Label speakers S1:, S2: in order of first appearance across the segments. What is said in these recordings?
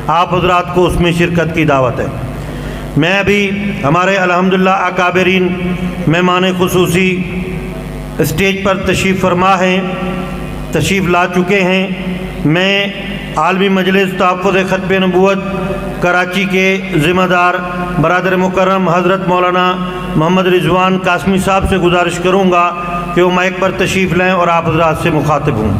S1: آپ حضرات کو اس میں شرکت کی دعوت ہے۔ میں ابھی ہمارے الحمدللہ اکابرین مہمان خصوصی اسٹیج پر تشریف فرما ہیں، تشریف لا چکے ہیں۔ میں عالمی مجلس تحفظ ختم نبوت کراچی کے ذمہ دار برادر مکرم حضرت مولانا محمد رضوان قاسمی صاحب سے گزارش کروں گا کہ وہ مائک پر تشریف لیں اور آپ حضرات سے مخاطب ہوں۔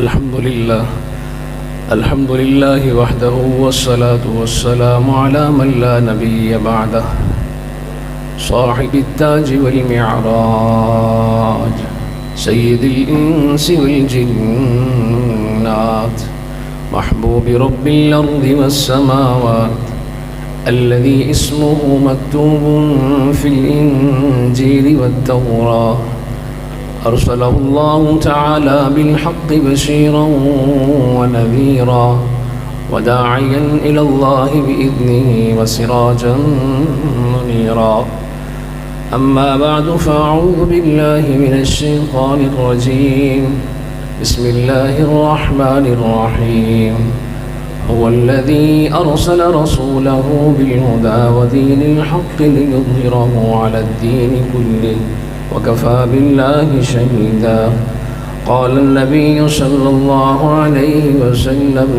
S2: الحمد لله وحده والصلاة والسلام على من لا نبي بعده صاحب التاج والمعراج سيد الإنس والجنات محبوب رب الأرض والسماوات الذي اسمه مكتوب في الإنجيل والتوراة أرسله الله تعالى بالحق بشيرا ونذيرا وداعيا إلى الله بإذنه وسراجا منيرا أما بعد فأعوذ بالله من الشيطان الرجيم بسم الله الرحمن الرحيم هو الذي أرسل رسوله بالهدى ودين الحق ليظهره على الدين كله وكفى بالله شهيدا قال النبي صلى الله عليه وسلم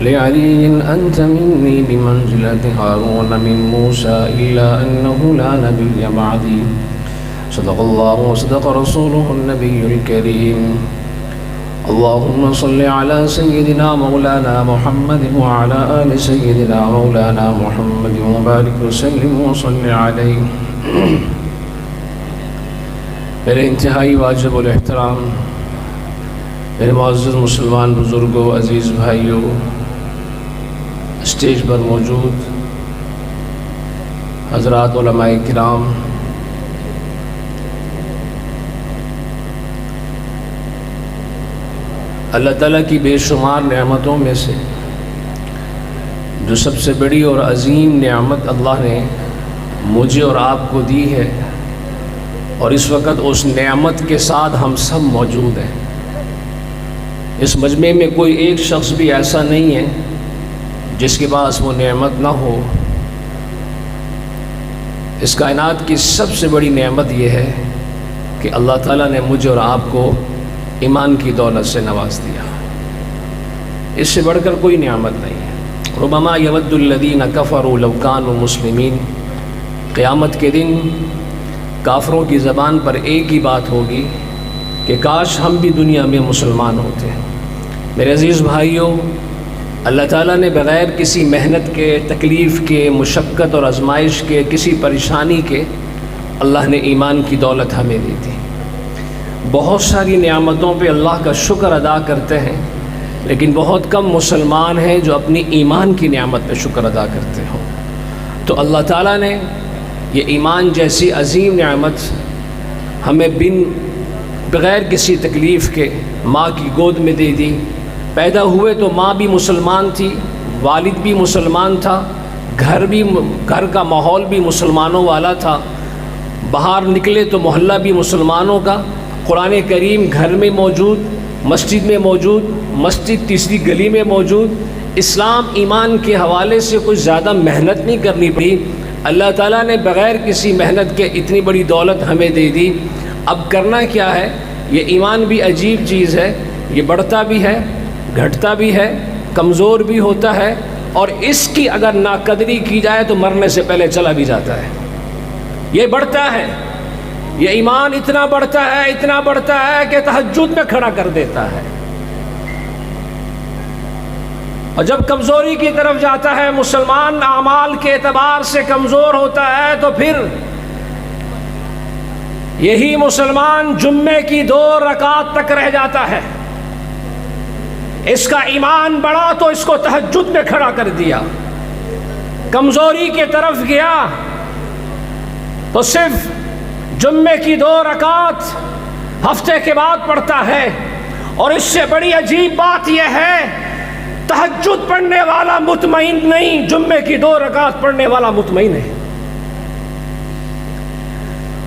S2: لعلي أنت مني بمنزلة هارون من موسى إلا أنه لا نبي بعدي صدق الله وصدق رسوله النبي الكريم اللهم صل على سيدنا مولانا محمد وعلى آل سيدنا مولانا محمد وبارك وسلم وصل عليه میرے انتہائی واجب الاحترام میرے معزز مسلمان بزرگوں، عزیز بھائیوں، اسٹیج پر موجود حضرات علماء کرام، اللہ تعالیٰ کی بے شمار نعمتوں میں سے جو سب سے بڑی اور عظیم نعمت اللہ نے مجھے اور آپ کو دی ہے، اور اس وقت اس نعمت کے ساتھ ہم سب موجود ہیں۔ اس مجمع میں کوئی ایک شخص بھی ایسا نہیں ہے جس کے پاس وہ نعمت نہ ہو۔ اس کائنات کی سب سے بڑی نعمت یہ ہے کہ اللہ تعالیٰ نے مجھے اور آپ کو ایمان کی دولت سے نواز دیا۔ اس سے بڑھ کر کوئی نعمت نہیں ہے۔ ربما یود الذین کفروا لو کانوا مسلمین، قیامت کے دن کافروں کی زبان پر ایک ہی بات ہوگی کہ کاش ہم بھی دنیا میں مسلمان ہوتے ہیں۔ میرے عزیز بھائیوں، اللہ تعالیٰ نے بغیر کسی محنت کے، تکلیف کے، مشقت اور آزمائش کے، کسی پریشانی کے، اللہ نے ایمان کی دولت ہمیں دی تھی۔ بہت ساری نعمتوں پہ اللہ کا شکر ادا کرتے ہیں، لیکن بہت کم مسلمان ہیں جو اپنی ایمان کی نعمت پہ شکر ادا کرتے ہوں۔ تو اللہ تعالیٰ نے یہ ایمان جیسی عظیم نعمت ہمیں بغیر کسی تکلیف کے ماں کی گود میں دے دی۔ پیدا ہوئے تو ماں بھی مسلمان تھی، والد بھی مسلمان تھا، گھر کا ماحول بھی مسلمانوں والا تھا، باہر نکلے تو محلہ بھی مسلمانوں کا، قرآن کریم گھر میں موجود، مسجد میں موجود، مسجد تیسری گلی میں موجود۔ اسلام ایمان کے حوالے سے کچھ زیادہ محنت نہیں کرنی پڑی، اللہ تعالیٰ نے بغیر کسی محنت کے اتنی بڑی دولت ہمیں دے دی۔ اب کرنا کیا ہے؟ یہ ایمان بھی عجیب چیز ہے، یہ بڑھتا بھی ہے، گھٹتا بھی ہے، کمزور بھی ہوتا ہے، اور اس کی اگر ناقدری کی جائے تو مرنے سے پہلے چلا بھی جاتا ہے۔ یہ بڑھتا ہے، یہ ایمان اتنا بڑھتا ہے، اتنا بڑھتا ہے کہ تہجد میں کھڑا کر دیتا ہے، اور جب کمزوری کی طرف جاتا ہے، مسلمان اعمال کے اعتبار سے کمزور ہوتا ہے، تو پھر یہی مسلمان جمعے کی 2 رکعت تک رہ جاتا ہے۔ اس کا ایمان بڑھا تو اس کو تہجد میں کھڑا کر دیا، کمزوری کی طرف گیا تو صرف جمعے کی 2 رکعت ہفتے کے بعد پڑھتا ہے۔ اور اس سے بڑی عجیب بات یہ ہے، تہجد پڑھنے والا مطمئن نہیں، جمعے کی 2 رکعت پڑھنے والا مطمئن ہے۔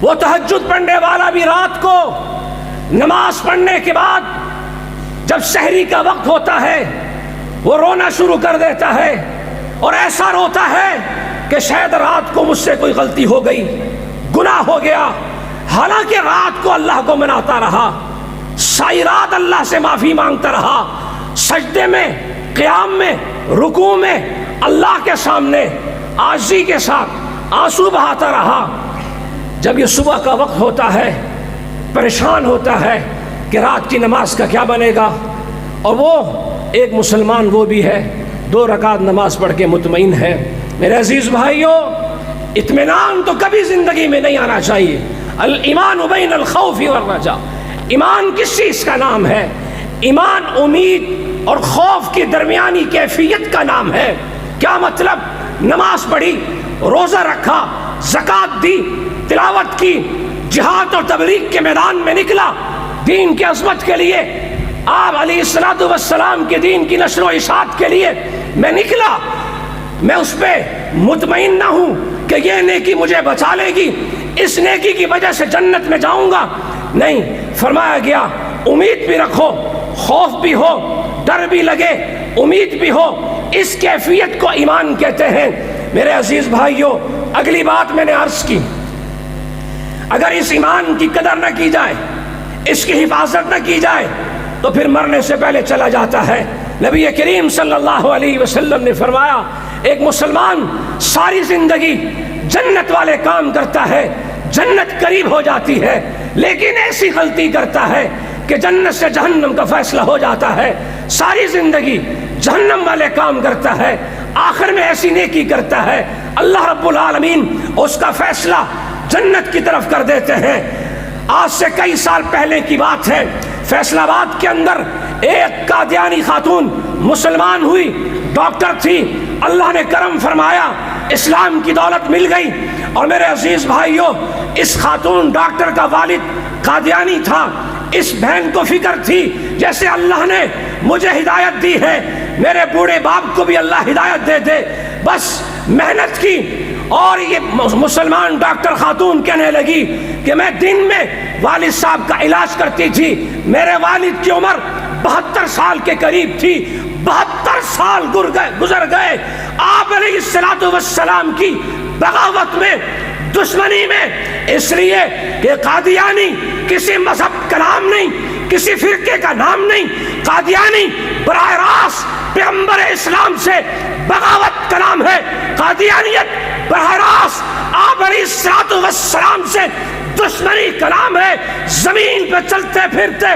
S2: وہ تہجد پڑھنے والا بھی رات کو نماز پڑھنے کے بعد جب سحری کا وقت ہوتا ہے وہ رونا شروع کر دیتا ہے، اور ایسا روتا ہے کہ شاید رات کو مجھ سے کوئی غلطی ہو گئی، گناہ ہو گیا، حالانکہ رات کو اللہ کو مناتا رہا، ساری رات اللہ سے معافی مانگتا رہا، سجدے میں، قیام میں، رکوع میں اللہ کے سامنے عاجزی کے ساتھ آنسو بہاتا رہا۔ جب یہ صبح کا وقت ہوتا ہے پریشان ہوتا ہے کہ رات کی نماز کا کیا بنے گا، اور وہ ایک مسلمان وہ بھی ہے 2 رکعت نماز پڑھ کے مطمئن ہے۔ میرے عزیز بھائیوں، اطمینان تو کبھی زندگی میں نہیں آنا چاہیے۔ الایمان بین الخوف والرجاء، ایمان کس چیز کا نام ہے؟ ایمان امید اور خوف کی درمیانی کیفیت کا نام ہے۔ کیا مطلب؟ نماز پڑھی، روزہ رکھا، زکوٰۃ دی، تلاوت کی، جہاد اور تبلیغ کے میدان میں نکلا، دین کی عظمت کے لیے، آپ علیہ الصلوۃ والسلام کے دین کی نشر و اشاعت کے لیے میں نکلا، میں اس پہ مطمئن نہ ہوں کہ یہ نیکی مجھے بچا لے گی، اس نیکی کی وجہ سے جنت میں جاؤں گا، نہیں، فرمایا گیا امید بھی رکھو، خوف بھی ہو، ڈر بھی لگے، امید بھی ہو، اس کیفیت کو ایمان کہتے ہیں۔ میرے عزیز بھائیوں، اگلی بات میں نے عرض کی، اگر اس ایمان کی قدر نہ کی جائے، اس کی حفاظت نہ کی جائے تو پھر مرنے سے پہلے چلا جاتا ہے۔ نبی کریم صلی اللہ علیہ وسلم نے فرمایا، ایک مسلمان ساری زندگی جنت والے کام کرتا ہے، جنت قریب ہو جاتی ہے، لیکن ایسی غلطی کرتا ہے کہ جنت سے جہنم کا فیصلہ ہو جاتا ہے، ساری زندگی جہنم والے کام کرتا ہے، آخر میں ایسی نیکی کرتا ہے، اللہ رب العالمین اس کا فیصلہ جنت کی طرف کر دیتے ہیں۔ آج سے کئی سال پہلے کی بات ہے، فیصل آباد کے اندر ایک قادیانی خاتون مسلمان ہوئی، ڈاکٹر تھی، اللہ نے کرم فرمایا، اسلام کی دولت مل گئی، اور میرے عزیز بھائیوں، اس خاتون ڈاکٹر کا والد قادیانی تھا، اس بہن کو فکر تھی جیسے اللہ نے مجھے ہدایت دی ہے میرے بوڑھے باپ کو بھی اللہ ہدایت دے دے، بس محنت کی، اور یہ مسلمان ڈاکٹر خاتون کہنے لگی کہ میں دن میں والد صاحب کا علاج کرتی تھی، میرے والد کی عمر 72 سال کے قریب تھی، 72 سال گزر گئے، آپ علیہ الصلوۃ والسلام کی بغاوت میں، دشمنی میں، اس لیے کہ قادیانی کسی مذہب کا نام نہیں، کسی فرقے کا نام نہیں، قادیانی براہ راست پیغمبر اسلام سے بغاوت کا نام ہے، قادیانیت براہ راست آپ علیہ الصلوۃ والسلام سے دشمنی کا نام ہے۔ زمین پہ چلتے پھرتے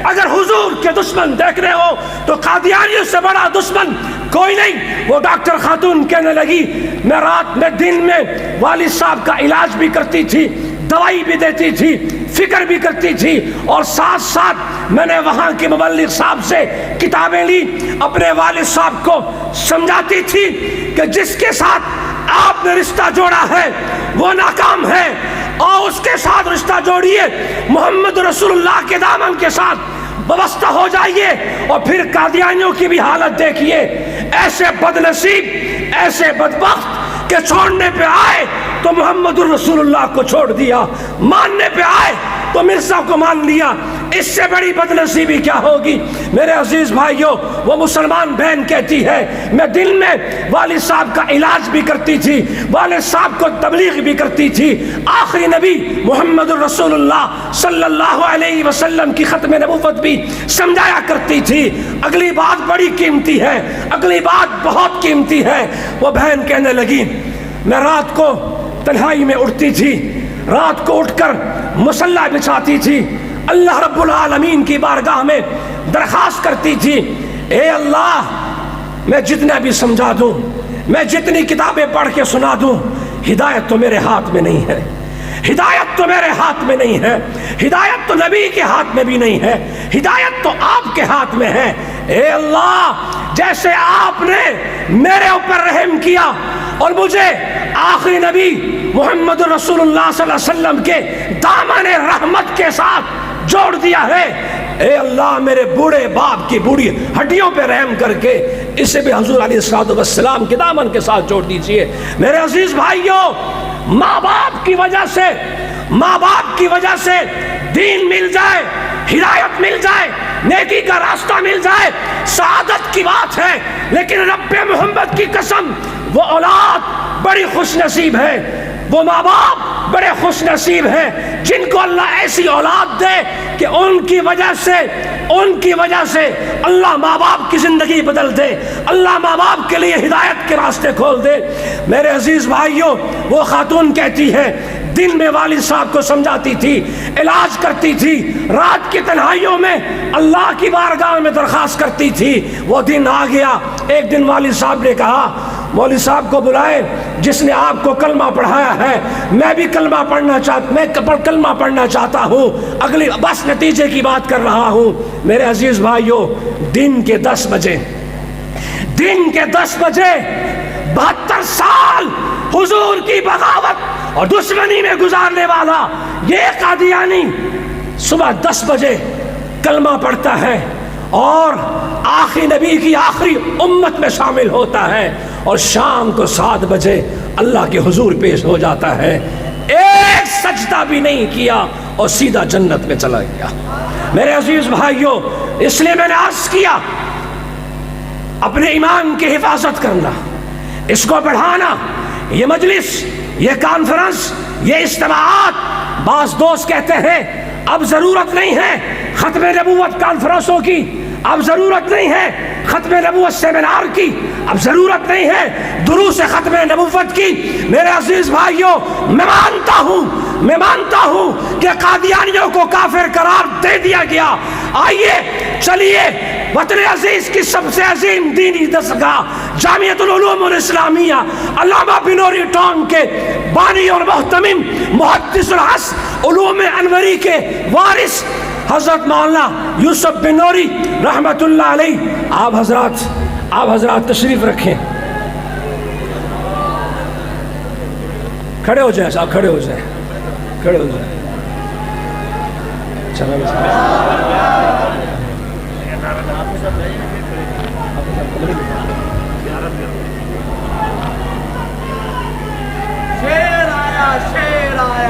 S2: اگر حضور کے دشمن دیکھ رہے ہو تو قادیانیوں سے بڑا دشمن کوئی نہیں۔ وہ ڈاکٹر خاتون کہنے لگی، میں رات میں دن میں والد صاحب کا علاج بھی کرتی تھی، دوائی بھی دیتی تھی، فکر بھی کرتی تھی، اور ساتھ ساتھ میں نے وہاں کے مبلغ صاحب سے کتابیں لی، اپنے والد صاحب کو سمجھاتی تھی کہ جس کے ساتھ آپ نے رشتہ جوڑا ہے وہ ناکام ہے، اور اس کے ساتھ رشتہ جوڑیے محمد رسول اللہ کے دامن کے ساتھ، وابستہ ہو جائیے۔ اور پھر قادیانیوں کی بھی حالت دیکھیے، ایسے بد نصیب، ایسے بدبخت کہ چھوڑنے پہ آئے تو محمد الرسول اللہ کو چھوڑ دیا، ماننے پہ آئے تو مرزا کو مان لیا، اس سے بڑی بد نصیبی کیا ہوگی؟ میرے عزیز بھائیوں، وہ مسلمان بہن کہتی ہے، میں دن میں والد صاحب کا علاج بھی کرتی تھی، والد صاحب کو تبلیغ بھی کرتی تھی، آخری نبی محمد الرسول اللہ صلی اللہ علیہ وسلم کی ختم نبوت بھی سمجھایا کرتی تھی۔ اگلی بات بڑی قیمتی ہے، اگلی بات بہت قیمتی ہے۔ وہ بہن کہنے لگی، میں رات کو تنہائی میں اٹھتی تھی، رات کو اٹھ کر مصلی بچھاتی تھی، اللہ رب العالمین کی بارگاہ میں درخواست کرتی تھی، اے اللہ، میں جتنا بھی سمجھا دوں، میں جتنی کتابیں پڑھ کے سنا دوں، ہدایت تو میرے ہاتھ میں نہیں ہے، ہدایت تو میرے ہاتھ میں نہیں ہے، ہدایت تو نبی کے ہاتھ میں بھی نہیں ہے، ہدایت تو آپ کے ہاتھ میں ہے۔ اے اللہ، جیسے آپ نے میرے اوپر رحم کیا اور مجھے آخری نبی محمد رسول اللہ صلی اللہ علیہ وسلم کے دامن رحمت کے ساتھ جوڑ دیا ہے، اے اللہ میرے بوڑھے باپ کی بوڑھی ہڈیوں پہ رحم کر کے اسے بھی حضور علیہ الصلوۃ والسلام کے دامن کے ساتھ جوڑ دیجئے۔ میرے عزیز بھائیوں، ماں باپ کی وجہ سے
S3: ماں باپ کی وجہ سے دین مل جائے، ہدایت مل جائے، نیکی کا راستہ مل جائے، سعادت کی بات ہے، لیکن رب محمد کی قسم وہ اولاد بڑی خوش نصیب ہے، وہ ماں باپ بڑے خوش نصیب ہیں جن کو اللہ ایسی اولاد دے کہ ان کی وجہ سے اللہ ماں باپ کی زندگی بدل دے، اللہ ماں باپ کے لیے ہدایت کے راستے کھول دے۔ میرے عزیز بھائیوں، وہ خاتون کہتی ہے دن میں والد صاحب کو سمجھاتی تھی، علاج کرتی تھی، رات کی تنہائیوں میں اللہ کی بارگاہ میں درخواست کرتی تھی۔ وہ دن آ گیا، ایک دن والد صاحب نے کہا مولوی صاحب کو بلائے جس نے آپ کو کلمہ پڑھایا ہے، میں بھی کلمہ پڑھنا چاہتا ہوں، اگلی بس نتیجے کی بات کر رہا ہوں۔ میرے عزیز بھائیوں، دن کے 10 بجے 72 سال حضور کی بغاوت اور دشمنی میں گزارنے والا یہ قادیانی صبح 10 بجے کلمہ پڑھتا ہے اور آخری نبی کی آخری امت میں شامل ہوتا ہے، اور شام کو 7 بجے اللہ کے حضور پیش ہو جاتا ہے، ایک سجدہ بھی نہیں کیا اور سیدھا جنت میں چلا گیا۔ میرے عزیز بھائیوں، اس لیے میں نے عرض کیا اپنے ایمان کی حفاظت کرنا، اس کو بڑھانا، یہ مجلس، یہ کانفرنس، یہ اجتماعات۔ بعض دوست کہتے ہیں اب ضرورت نہیں ہے ختم نبوت کانفرنسوں کی، اب ضرورت نہیں ہے ختم نبوت سیمینار کی، اب ضرورت نہیں ہے دروس ختم نبوت کی۔ میرے عزیز بھائیوں، میں مانتا ہوں کہ قادیانیوں کو کافر قرار دے دیا گیا۔ آئیے چلیے وطن عزیز کی سب سے عظیم دینی دستگاہ جامعۃ العلوم الاسلامیہ علامہ بنوری ٹاؤن کے بانی اور محتمم محدث العصر علوم انوری کے وارث حضرت مولانا یوسف بنوری رحمت اللہ علیہ، آپ حضرات تشریف رکھیں، کھڑے ہو جائیں صاحب، کھڑے ہو جائیں۔
S4: شیر آیا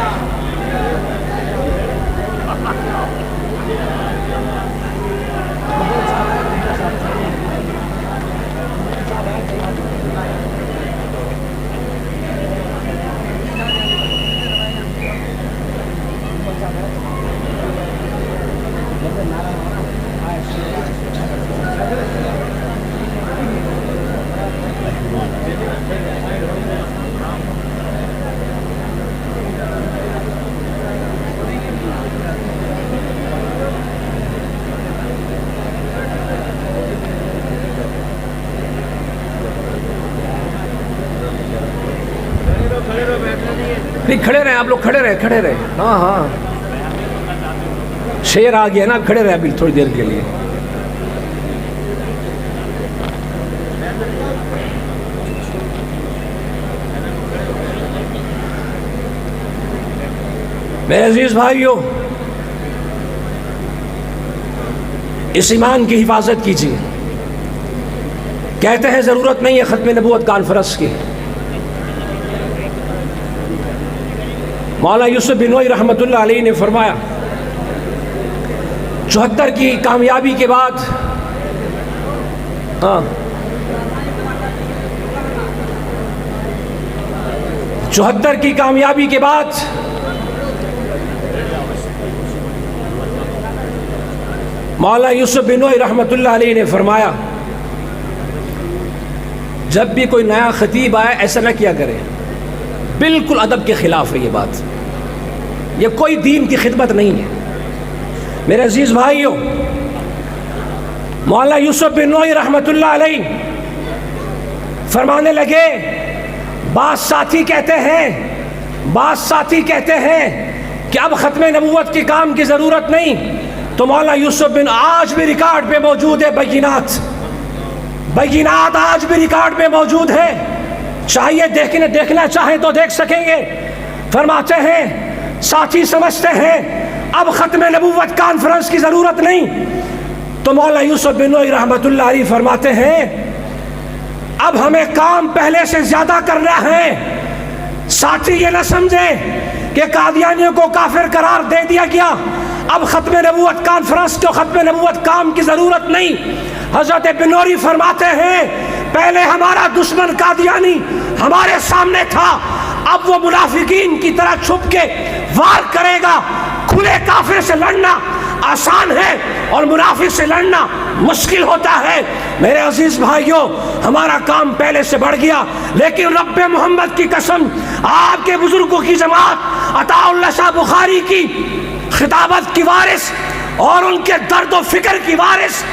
S3: نہیں، کھڑے رہے آپ لوگ، کھڑے رہے۔ ہاں شیر آ گیا نا، کھڑے رہے ابھی تھوڑی دیر کے لیے۔ میرے عزیز بھائیوں، اس ایمان کی حفاظت کیجیے۔ کہتے ہیں ضرورت نہیں ہے ختم نبوت کانفرنس کی۔ مولانا یوسف بنوری رحمت اللہ علیہ نے فرمایا 74 کی کامیابی کے بعد، 74 کی کامیابی کے بعد مولانا یوسف بنوری رحمت اللہ علیہ نے فرمایا جب بھی کوئی نیا خطیب آئے ایسا نہ کیا کرے، بالکل ادب کے خلاف ہے یہ بات، یہ کوئی دین کی خدمت نہیں ہے۔ میرے عزیز بھائیوں، مولانا یوسف بنوری رحمت اللہ علیہ فرمانے لگے، بعض ساتھی کہتے ہیں کہ اب ختم نبوت کے کام کی ضرورت نہیں، تو مولانا یوسف بن آج بھی ریکارڈ پہ موجود ہے، بینات آج بھی ریکارڈ پہ موجود ہے، چاہیے دیکھنا چاہیں تو دیکھ سکیں گے۔ فرماتے ہیں ساتھی سمجھتے ہیں اب ختم نبوت کانفرنس کی ضرورت نہیں، تو مولانا یوسف بنوری رحمت اللہ علیہ فرماتے ہیں اب ہمیں کام پہلے سے زیادہ کرنا ہے۔ ساتھی یہ نہ سمجھیں کہ قادیانیوں کو کافر قرار دے دیا گیا، اب ختم نبوت کانفرنس کو ختم نبوت کام کی ضرورت نہیں۔ حضرت بنوری فرماتے ہیں پہلے ہمارا دشمن قادیانی ہمارے سامنے تھا، اب وہ منافقین کی طرح چھپ کے وار کرے گا۔ کھلے کافر سے لڑنا آسان ہے اور منافق سے لڑنا مشکل ہوتا ہے۔ میرے عزیز بھائیوں، ہمارا کام پہلے سے بڑھ گیا، لیکن رب محمد کی قسم، آپ کے بزرگوں کی جماعت عطا اللہ شاہ بخاری کی خطابت کی وارث اور ان کے درد و فکر کی وارث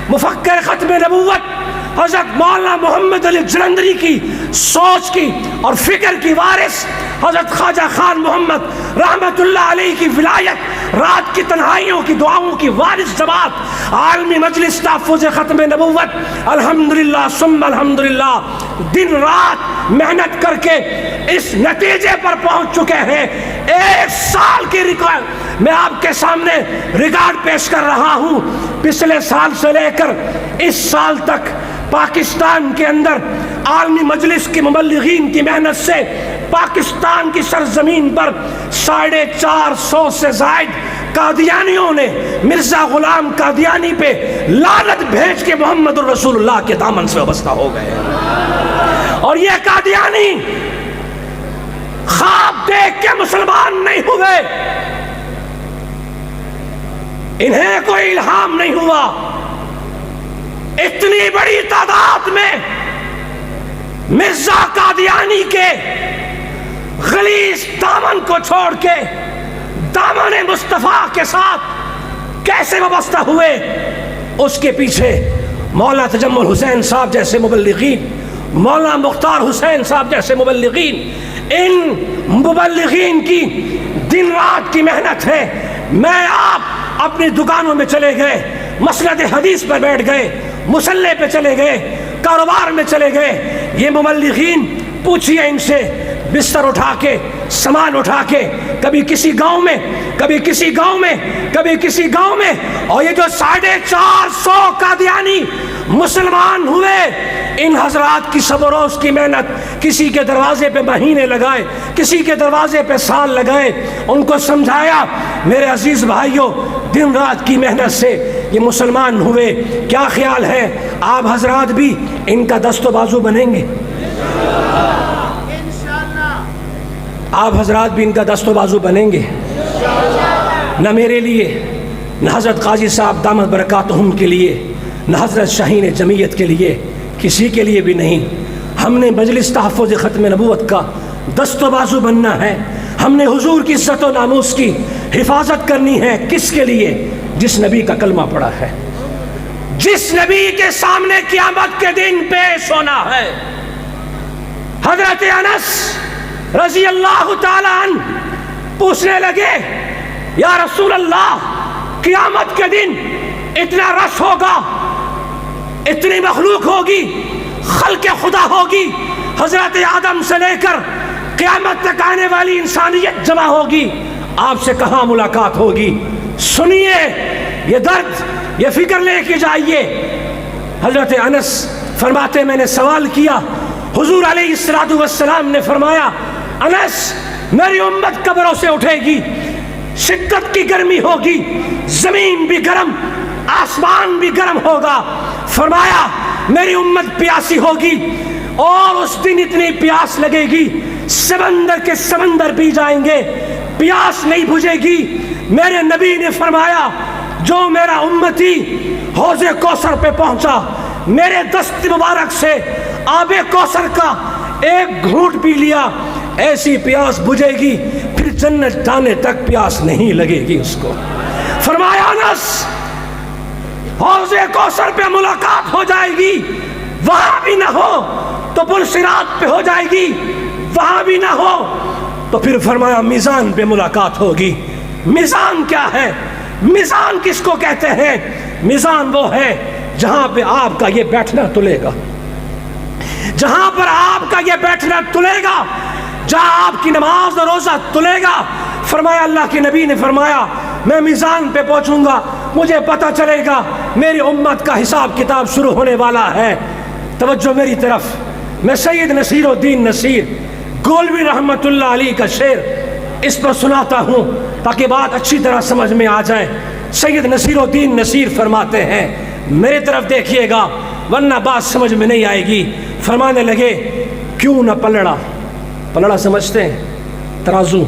S3: مفکر ختم نبوت حضرت مولانا محمد علی جلندری کی سوچ کی اور فکر کی وارث حضرت خواجہ خان محمد رحمت اللہ علیہ کی ولایت، رات کی تنہائیوں کی دعاؤں کی وارث جماعت عالمی مجلس تحفظ ختم نبوت الحمدللہ ثم الحمدللہ دن رات محنت کر کے اس نتیجے پر پہنچ چکے ہیں۔ 1 سال کی ریکارڈ میں آپ کے سامنے ریکارڈ پیش کر رہا ہوں۔ پچھلے سال سے لے کر اس سال تک پاکستان کے اندر عالمی مجلس کی مبلغین کی محنت سے پاکستان کی سرزمین پر 450 سے زائد قادیانیوں نے مرزا غلام قادیانی پہ لعنت بھیج کے محمد الرسول اللہ کے دامن سے وابستہ ہو گئے۔ اور یہ قادیانی خواب دیکھ کے مسلمان نہیں ہوئے، انہیں کوئی الہام نہیں ہوا۔ اتنی بڑی تعداد میں مرزا قادیانی کے غلیظ دامن کو چھوڑ کے دامن مصطفیٰ کے ساتھ کیسے وابستہ ہوئے، اس کے پیچھے مولانا تجمل حسین صاحب جیسے مبلغین، مولانا مختار حسین صاحب جیسے مبلغین، ان مبلغین کی دن رات کی محنت ہے۔ میں آپ اپنی دکانوں میں چلے گئے، مسند حدیث پر بیٹھ گئے، مصلے پہ چلے گئے، کاروبار میں چلے گئے، یہ مبلغین پوچھئے ان سے، بستر اٹھا کے، سامان اٹھا کے، کبھی کسی گاؤں میں، کبھی کسی گاؤں میں، کبھی کسی گاؤں میں، اور یہ جو 450 قادیانی مسلمان ہوئے، ان حضرات کی شب و روز کی محنت، کسی کے دروازے پہ مہینے لگائے، کسی کے دروازے پہ سال لگائے، ان کو سمجھایا۔ میرے عزیز بھائیوں، دن رات کی محنت سے یہ مسلمان ہوئے۔ کیا خیال ہے آپ حضرات بھی ان کا دست و بازو بنیں گے؟ آپ حضرات بھی ان کا دست و بازو بنیں گے؟ نہ میرے لیے، نہ حضرت قاضی صاحب دامت برکاتہم کے لیے، نہ حضرت شاہین جمعیت کے لیے، کسی کے لیے بھی نہیں۔ ہم نے مجلس تحفظ ختم نبوت کا دست و بازو بننا ہے۔ ہم نے حضور کی عزت و ناموس کی حفاظت کرنی ہے۔ کس کے لیے؟ جس نبی کا کلمہ پڑا ہے، جس نبی کے سامنے قیامت کے دن پیش ہونا ہے۔ حضرت انس رضی اللہ تعالی عنہ پوچھنے لگے، یا رسول اللہ، قیامت کے دن اتنا رش ہوگا، اتنی مخلوق ہوگی، خلق خدا ہوگی، حضرت آدم سے لے کر قیامت تک آنے والی انسانیت جمع ہوگی، آپ سے کہاں ملاقات ہوگی؟ سنیے یہ درد، یہ فکر لے کے جائیے۔ حضرت انس فرماتے میں نے سوال کیا، حضور علیہ السلام نے فرمایا، انس میری امت قبروں سے اٹھے گی، شدت کی گرمی ہوگی، زمین بھی گرم، آسمان بھی گرم ہوگا۔ فرمایا میری امت پیاسی ہوگی، اور اس دن اتنی پیاس لگے گی سمندر کے سمندر پی جائیں گے، پیاس نہیں بجھے گی۔ میرے نبی نے فرمایا، جو میرا امتی حوض کوثر پہ پہنچا، میرے دست مبارک سے آب کوثر کا ایک گھونٹ پی لیا، ایسی پیاس بجھے گی پھر جنت جانے تک پیاس نہیں لگے گی اس کو۔ فرمایا انس، حوض کوثر پہ ملاقات ہو جائے گی، وہاں بھی نہ ہو تو پل صراط پہ ہو جائے گی، وہاں بھی نہ ہو تو پھر فرمایا میزان پہ ملاقات ہوگی۔ میزان کیا ہے؟ میزان کس کو کہتے ہیں؟ میزان وہ ہے جہاں پہ آپ کا یہ بیٹھنا تلے گا، جہاں پر آپ کا یہ بیٹھنا تلے گا، جہاں آپ کی نماز اور روزہ تلے گا۔ فرمایا اللہ کے نبی نے فرمایا، میں میزان پہ پہنچوں گا، مجھے پتہ چلے گا میری امت کا حساب کتاب شروع ہونے والا ہے۔ توجہ میری طرف، میں سید نصیر الدین نصیر گولوی رحمت اللہ علیہ کا شعر اس پر سناتا ہوں تاکہ بات اچھی طرح سمجھ میں آ جائے۔ سید نصیر الدین نصیر فرماتے ہیں، میرے طرف دیکھیے گا ورنہ بات سمجھ میں نہیں آئے گی۔ فرمانے لگے کیوں نہ پلڑا، پلڑا سمجھتے ہیں؟ ترازو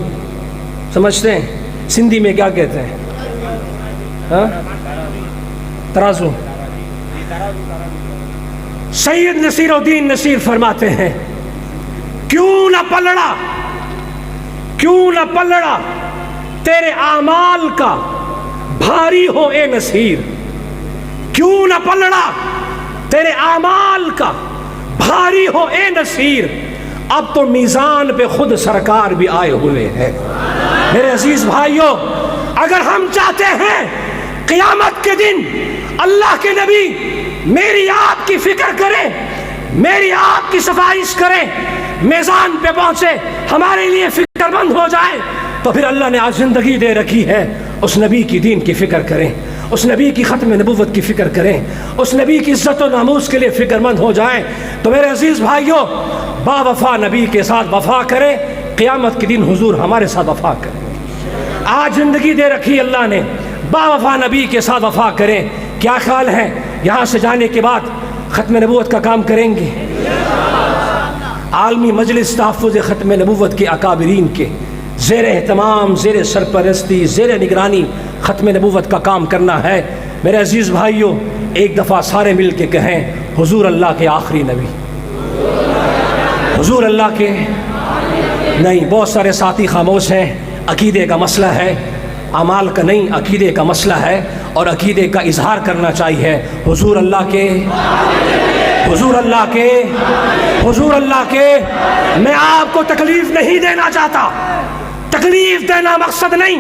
S3: سمجھتے ہیں؟ سندھی میں کیا کہتے ہیں؟ ہاں ترازو۔ سید نصیر الدین نصیر فرماتے ہیں کیوں نہ پلڑا، کیوں نہ پلڑا تیرے اعمال کا بھاری ہو اے نصیر، کیوں نہ پلڑا تیرے اعمال کا بھاری ہو اے نصیر، اب تو میزان پہ خود سرکار بھی آئے ہوئے ہیں۔ میرے عزیز بھائیوں، اگر ہم چاہتے ہیں قیامت کے دن اللہ کے نبی میری آپ کی فکر کرے، میری آپ کی سفارش کرے، میزان پہ پہنچے، ہمارے لیے فکر مند ہو جائے، تو پھر اللہ نے آج زندگی دے رکھی ہے، اس نبی کی دین کی فکر کریں، اس نبی کی ختم نبوت کی فکر کریں، اس نبی کی عزت و ناموس کے لیے فکر مند ہو جائیں۔ تو میرے عزیز بھائیوں، با وفا نبی کے ساتھ وفا کریں، قیامت کے دن حضور ہمارے ساتھ وفا کریں۔ آج زندگی دے رکھی اللہ نے، با وفا نبی کے ساتھ وفا کریں۔ کیا خیال ہے یہاں سے جانے کے بعد ختم نبوت کا کام کریں گے؟ عالمی مجلس تحفظ ختم نبوت کے اکابرین کے زیر اہتمام، زیر سرپرستی، زیر نگرانی ختم نبوت کا کام کرنا ہے۔ میرے عزیز بھائیوں، ایک دفعہ سارے مل کے کہیں حضور اللہ کے آخری نبی، حضور اللہ کے نہیں۔ بہت سارے ساتھی خاموش ہیں، عقیدے کا مسئلہ ہے، اعمال کا نہیں، عقیدے کا مسئلہ ہے اور عقیدے کا اظہار کرنا چاہیے۔ حضور اللہ کے، حضور اللہ کے، حضور اللہ کے۔ میں آپ کو تکلیف نہیں دینا چاہتا، تکلیف دینا مقصد نہیں۔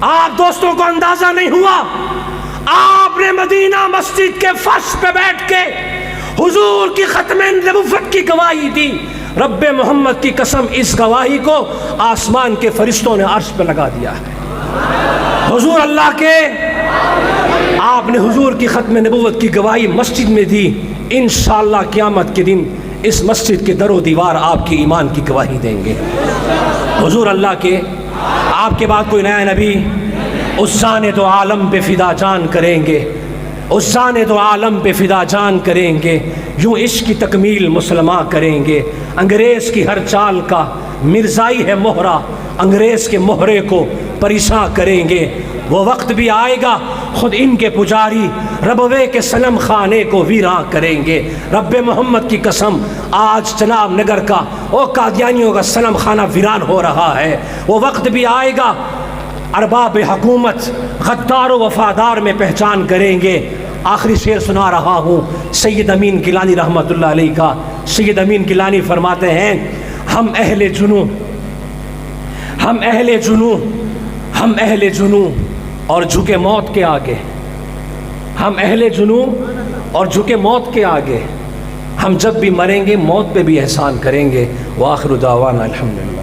S3: آپ دوستوں کو اندازہ نہیں ہوا، آپ نے مدینہ مسجد کے فرش پہ بیٹھ کے حضور کی ختم نبوت کی گواہی دی۔ رب محمد کی قسم، اس گواہی کو آسمان کے فرشتوں نے عرش پہ لگا دیا ہے۔ حضور اللہ کے، آپ نے حضور کی ختم نبوت کی گواہی مسجد میں دی۔ انشاءاللہ قیامت کے دن اس مسجد کے در و دیوار آپ کی ایمان کی گواہی دیں گے۔ حضور اللہ کے، آپ کے بعد کوئی نیا نبی اس جان تو عالم پہ فدا جان کریں گے، اس جان تو عالم پہ فدا جان کریں گے، یوں عشق کی تکمیل مسلماں کریں گے۔ انگریز کی ہر چال کا مرزائی ہے مہرہ، انگریز کے مہرے کو پریشاں کریں گے۔ وہ وقت بھی آئے گا خود ان کے پجاری ربوے کے صنم خانے کو ویراں کریں گے۔ رب محمد کی قسم، آج جناب نگر کا وہ قادیانیوں کا صنم خانہ ویران ہو رہا ہے۔ وہ وقت بھی آئے گا ارباب حکومت غدار و وفادار میں پہچان کریں گے۔ آخری شعر سنا رہا ہوں سید امین گیلانی رحمۃ اللہ علیہ کا۔ سید امین گیلانی فرماتے ہیں، ہم اہل جنوں، ہم اہل جنوں، ہم اہل جنوں اور جھکے موت کے آگے، ہم اہل جنوں اور جھکے موت کے آگے، ہم جب بھی مریں گے موت پہ بھی احسان کریں گے۔ وآخر دعوانا الحمدللہ۔